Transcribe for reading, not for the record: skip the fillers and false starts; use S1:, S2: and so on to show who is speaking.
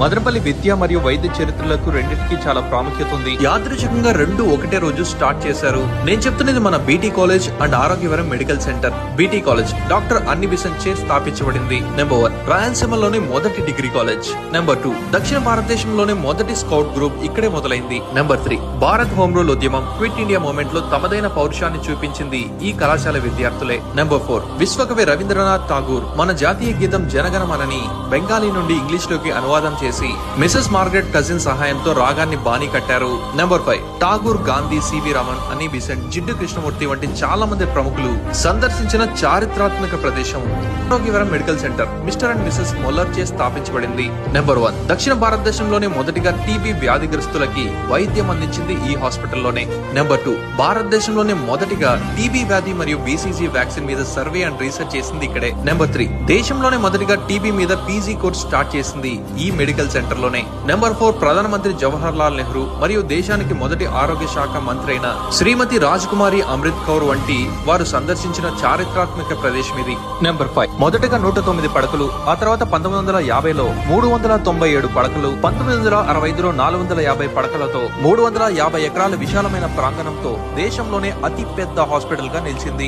S1: మదనపల్లి విద్య మరియు వైద్య చరిత్రలకు రెండింటికి చాలా ప్రాముఖ్యత ఉంది. యాదృచ్ఛికంగా రెండు ఒకటే రోజు స్టార్ట్ చేశారు. నేను చెప్తున్నది మన BT college and Arogyavaram medical centre. BT college doctor అన్ని బిసన్ చే స్థాపించబడింది. నెంబర్ 1 రాయలసీమలోని మొదటి డిగ్రీ కాలేజ్. నెంబర్ 2 దక్షిణ భారతదేశంలోనే మొదటి స్కౌట్ గ్రూప్ ఇక్కడే మొదలైంది. నెంబర్ 3 భారత్ హోమ్ రూల్ ఉద్యమం క్విట్ ఇండియా మూవ్మెంట్ లో తమదైన పౌరుషాన్ని చూపించింది ఈ కళాశాల విద్యార్థులే. నెంబర్ 4 విశ్వకవి రవీంద్రనాథ్ ఠాగూర్ మన జాతీయ గీతం జనగణమనని బెంగాలీ నుండి ఇంగ్లీష్ లోకి అనువాదం చేసి మిసెస్ మార్గరెట్ కజిన్ సహాయంతో రాగాన్ని బాణీ కట్టారు. నెంబర్ 5 ఠాగూర్, గాంధీ, సివి రమన్, అనీ బిసెంట్, జిడ్డు కృష్ణమూర్తి వంటి చాలా మంది ప్రముఖులు సందర్శించిన చారిత్రాత్మక ప్రదేశం Arogyavaram medical centre mister and Mrs Müller చే స్థాపించబడింది. నెంబర్ 1 దక్షిణ భారతదేశంలోనే మొదటిగా టీబీ వ్యాధిగ్రస్తులకి వైద్యం అందించింది ఈ హాస్పిటల్లోనే. నెంబర్ 2 భారతదేశంలోనే మొదటిగా టీబీ వ్యాధి మరియు బీసీజీ వ్యాక్సిన్ మీద సర్వే అండ్ రీసెర్చ్ చేసింది ఇక్కడే. నెంబర్ 3 దేశంలోనే మొదటిగా టీబీ మీద పీజీ కోర్స్ స్టార్ట్ చేసింది ఈ మెడికల్ సెంటర్ లోనే. నెంబర్ 4 ప్రధానమంత్రి జవహర్ లాల్ నెహ్రూ మరియు దేశానికి మొదటి ఆరోగ్య శాఖ మంత్రి అయిన శ్రీమతి రాజ్కుమారి అమృత్ కౌర్ వంటి వారు సందర్శించిన చారిత్రాత్మక ప్రదేశం ఇది. నెంబర్ 5 మొదటగా 109 పడకలు, ఆ తర్వాత 1950లో 397 పడకలు, 1965లో 450 పడకలతో 350 ఎకరాల విశాలమైన ప్రాంగణంతో దేశంలోనే అతి పెద్ద హాస్పిటల్ గా నిలిచింది.